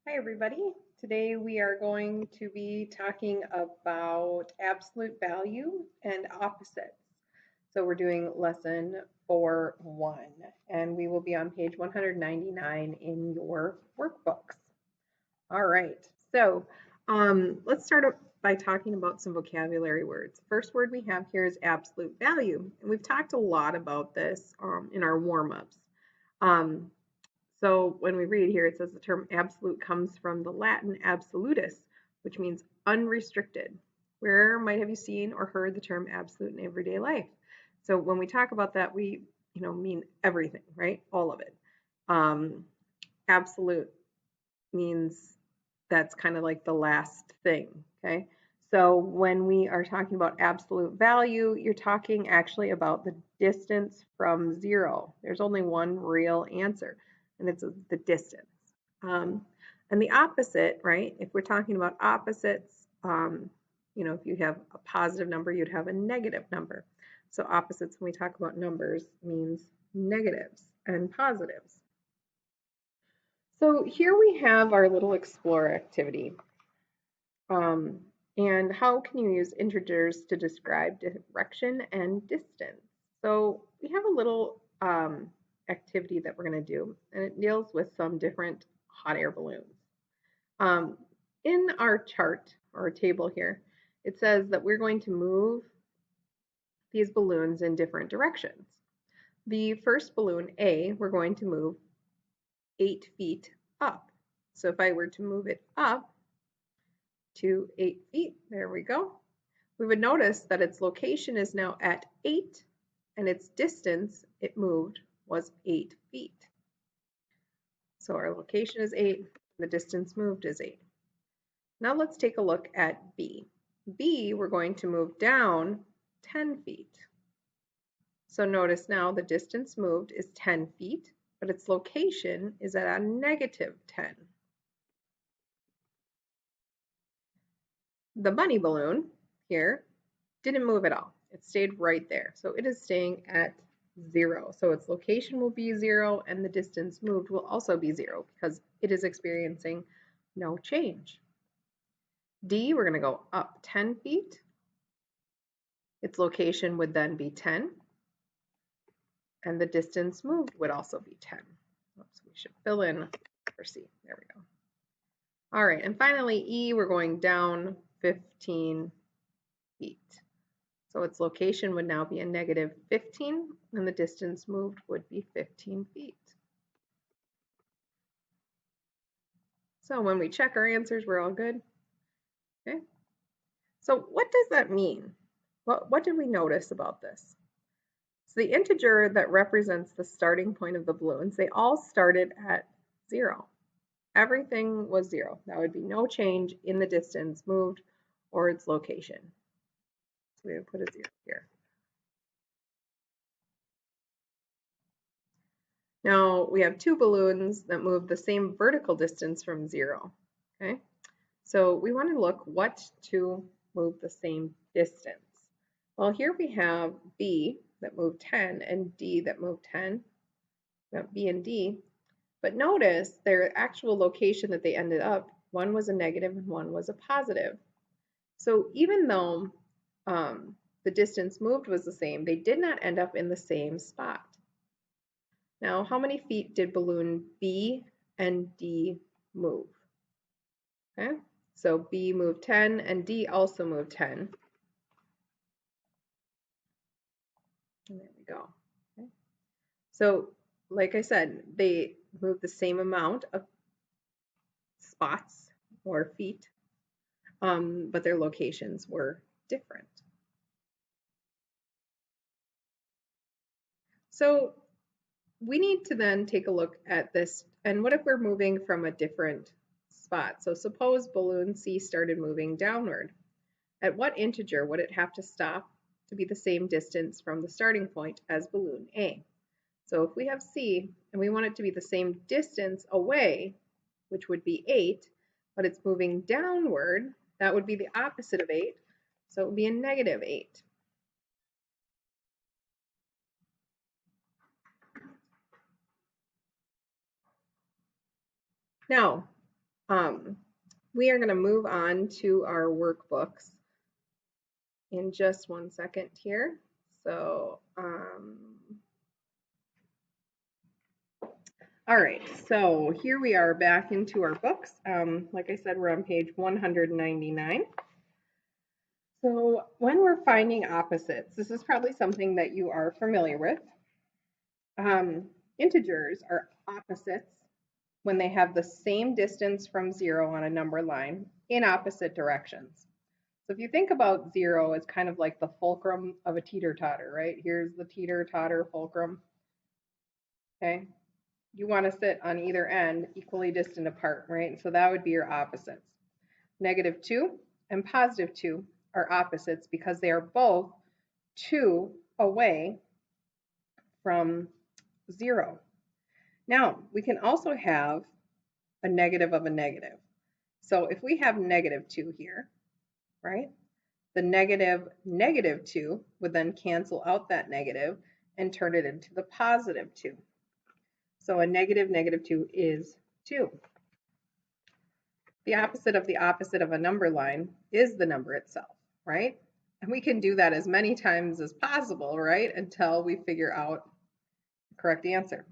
Hi, everybody. Today we are going to be talking about absolute value and opposites. So we're doing lesson 4.1, and we will be on page 199 in your workbooks. All right, so let's start up by talking about some vocabulary words. First word we have here is absolute value, and we've talked a lot about this in our warm-ups. Um, so when we read here, it says the term absolute comes from the Latin absolutus, which means unrestricted. Where might have you seen or heard the term absolute in everyday life? So when we talk about that, we mean everything, right? All of it. Absolute means that's kind of like the last thing, okay? So when we are talking about absolute value, you're talking actually about the distance from zero. There's only one real answer, and it's the distance. And the opposite, right? If we're talking about opposites, if you have a positive number, you'd have a negative number. So opposites, when we talk about numbers, means negatives and positives. So here we have our little explore activity. And how can you use integers to describe direction and distance? So we have a little activity that we're going to do, and it deals with some different hot air balloons. In our chart or table here, it says that we're going to move these balloons in different directions. The first balloon, A, we're going to move 8 feet up. So if I were to move it up to 8 feet, there we go, we would notice that its location is now at 8 and its distance it moved was 8 feet. So our location is 8, the distance moved is 8. Now let's take a look at B. B, we're going to move down 10 feet. So notice now the distance moved is 10 feet, but its location is at a negative 10. The bunny balloon here didn't move at all. It stayed right there. So it is staying at 0. So its location will be 0 and the distance moved will also be 0 because it is experiencing no change. D, we're going to go up 10 feet. Its location would then be 10. And the distance moved would also be 10. Oops, we should fill in for C. There we go. All right, and finally E, we're going down 15 feet. So its location would now be a negative 15, and the distance moved would be 15 feet. So when we check our answers, we're all good. Okay. So what does that mean? What did we notice about this? So the integer that represents the starting point of the balloons, they all started at 0. Everything was 0. That would be no change in the distance moved or its location. So we would put a 0 here. Now we have two balloons that move the same vertical distance from 0. Okay, so we want to look what to move the same distance. Well, here we have B that moved 10 and D that moved 10. We have B and D, but notice their actual location that they ended up, one was a negative and one was a positive. So even though the distance moved was the same, they did not end up in the same spot. Now, how many feet did balloon B and D move? Okay, so B moved 10 and D also moved 10. And there we go. Okay. So, like I said, they moved the same amount of spots or feet, but their locations were different. So we need to then take a look at this. And what if we're moving from a different spot? So suppose balloon C started moving downward. At what integer would it have to stop to be the same distance from the starting point as balloon A? So if we have C and we want it to be the same distance away, which would be 8, but it's moving downward, that would be the opposite of 8. So it would be a negative 8. Now, We are going to move on to our workbooks in just 1 second here. So, all right, so here we are back into our books. Like I said, we're on page 199. So when we're finding opposites, this is probably something that you are familiar with. Integers are opposites when they have the same distance from 0 on a number line in opposite directions. So if you think about 0 as kind of like the fulcrum of a teeter-totter, right? Here's the teeter-totter fulcrum. Okay, you want to sit on either end equally distant apart, right? So that would be your opposites. -2 and +2 are opposites because they are both 2 away from 0. Now, we can also have a negative of a negative. So if we have -2 here, right? The -2 would then cancel out that negative and turn it into the +2. So a -2 is 2. The opposite of a number line is the number itself, right? And we can do that as many times as possible, right? Until we figure out the correct answer.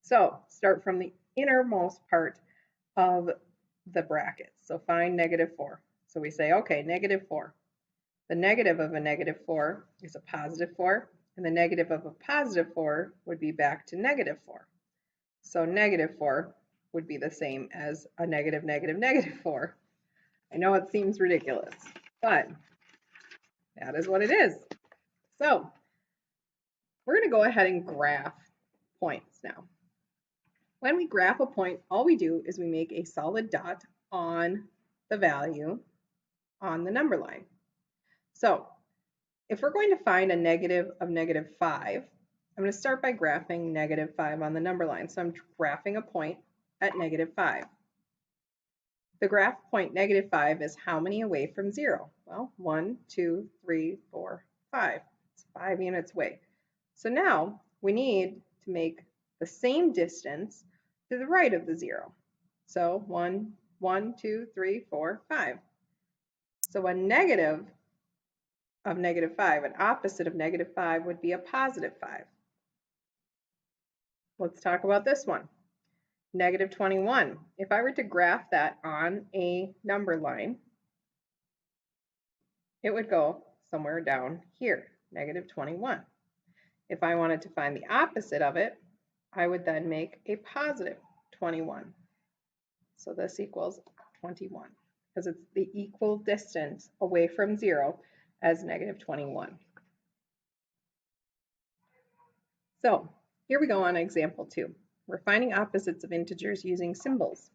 So start from the innermost part of the brackets. So find -4. So we say, okay, -4. The negative of a -4 is a +4, and the negative of a +4 would be back to -4. So -4 would be the same as a -4. I know it seems ridiculous, but that is what it is. So we're going to go ahead and graph points now. When we graph a point, all we do is we make a solid dot on the value on the number line. So if we're going to find a negative of -5, I'm going to start by graphing -5 on the number line. So I'm graphing a point at -5. The graph point -5 is how many away from 0? Well, 1, 2, 3, 4, 5. It's 5 units away. So now we need to make the same distance to the right of the 0. So 1, 2, 3, 4, 5. So a negative of -5, an opposite of -5 would be a +5. Let's talk about this one. -21. If I were to graph that on a number line, it would go somewhere down here, -21. If I wanted to find the opposite of it, I would then make a +21. So this equals 21 because it's the equal distance away from 0 as -21. So here we go on example 2. We're finding opposites of integers using symbols.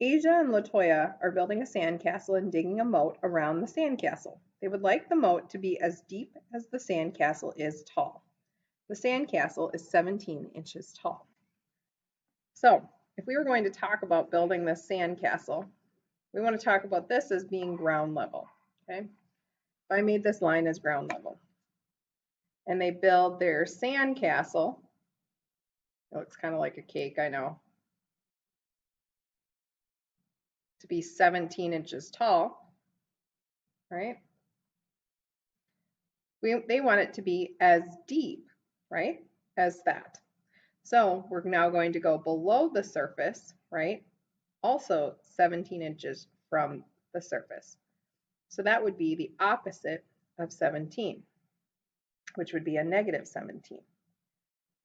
Asia and Latoya are building a sandcastle and digging a moat around the sandcastle. They would like the moat to be as deep as the sandcastle is tall. The sandcastle is 17 inches tall. So if we were going to talk about building this sandcastle, we want to talk about this as being ground level. Okay, if I made this line as ground level and they build their sandcastle, it looks kind of like a cake, I know, to be 17 inches tall, right? They want it to be as deep, right, as that. So we're now going to go below the surface, right, also 17 inches from the surface. So that would be the opposite of 17, which would be a -17.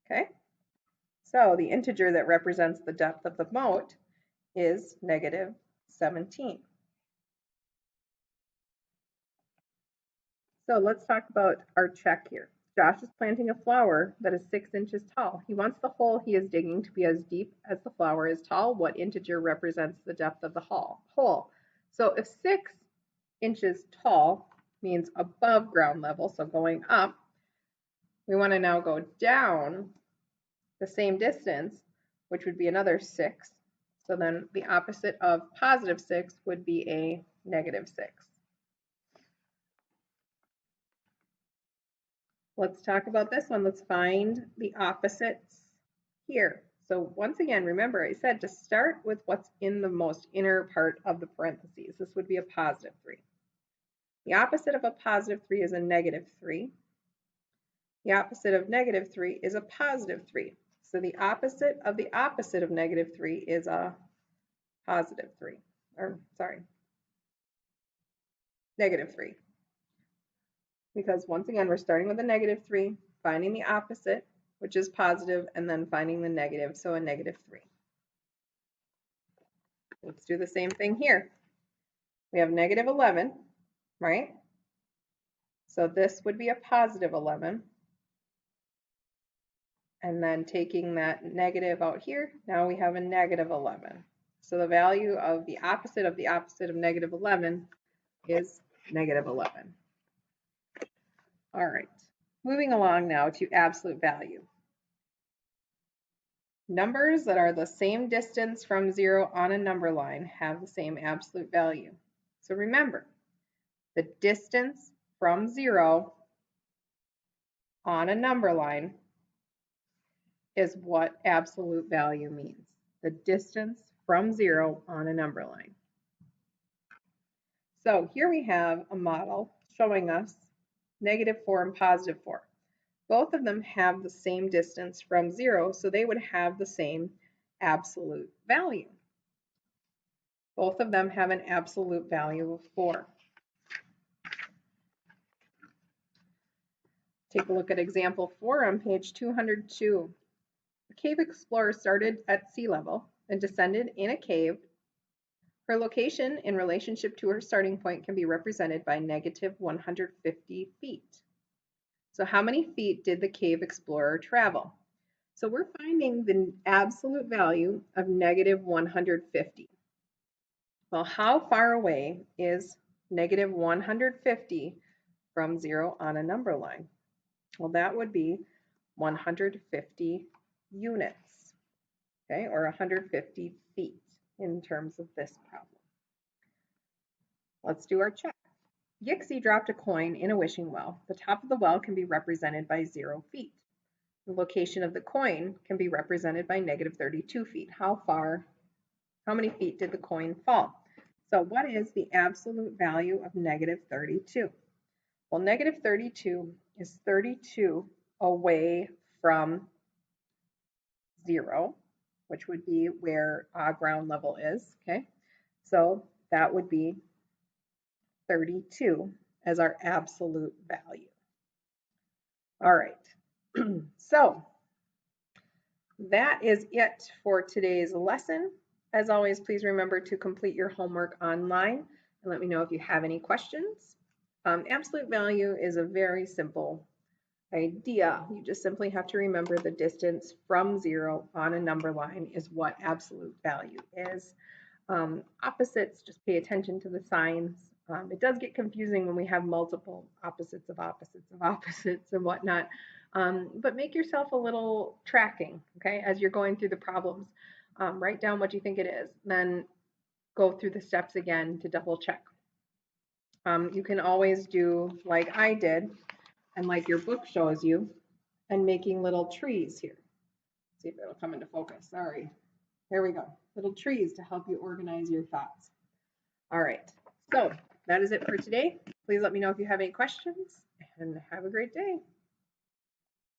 Okay, so the integer that represents the depth of the moat is -17. So let's talk about our check here. Josh is planting a flower that is 6 inches tall. He wants the hole he is digging to be as deep as the flower is tall. What integer represents the depth of the hole? So if 6 inches tall means above ground level, so going up, we want to now go down the same distance, which would be another 6. So then the opposite of +6 would be a -6. Let's talk about this one. Let's find the opposites here. So once again, remember I said to start with what's in the most inner part of the parentheses. This would be a positive 3. The opposite of a positive 3 is a negative 3. The opposite of negative 3 is a positive 3. So the opposite of negative 3 is a positive 3. Or, sorry, negative 3. Because once again, we're starting with a negative 3, finding the opposite, which is positive, and then finding the negative, so a negative 3. Let's do the same thing here. We have negative 11, right? So this would be a positive 11. And then taking that negative out here, now we have a negative 11. So the value of the opposite of negative 11 is negative 11. All right, moving along now to absolute value. Numbers that are the same distance from 0 on a number line have the same absolute value. So remember, the distance from 0 on a number line is what absolute value means. The distance from 0 on a number line. So here we have a model showing us -4 and +4. Both of them have the same distance from 0, so they would have the same absolute value. Both of them have an absolute value of 4. Take a look at example 4 on page 202. A cave explorer started at sea level and descended in a cave. Her location in relationship to her starting point can be represented by -150 feet. So how many feet did the cave explorer travel? So we're finding the absolute value of -150. Well, how far away is -150 from 0 on a number line? Well, that would be 150 units, okay, or 150 feet in terms of this problem. Let's do our check. Yixi dropped a coin in a wishing well. The top of the well can be represented by 0 feet. The location of the coin can be represented by -32 feet. How many feet did the coin fall? So what is the absolute value of -32? Well, -32 is 32 away from 0, which would be where ground level is, okay? So that would be 32 as our absolute value. All right, so that is it for today's lesson. As always, please remember to complete your homework online and let me know if you have any questions. Absolute value is a very simple idea. You just simply have to remember the distance from 0 on a number line is what absolute value is. Opposites, just pay attention to the signs. It does get confusing when we have multiple opposites of opposites of opposites and whatnot. But make yourself a little tracking, okay, as you're going through the problems. Write down what you think it is, then go through the steps again to double check. You can always do like I did and like your book shows you and making little trees here. Let's see if it'll come into focus. Sorry. There we go. Little trees to help you organize your thoughts. All right. So that is it for today. Please let me know if you have any questions and have a great day.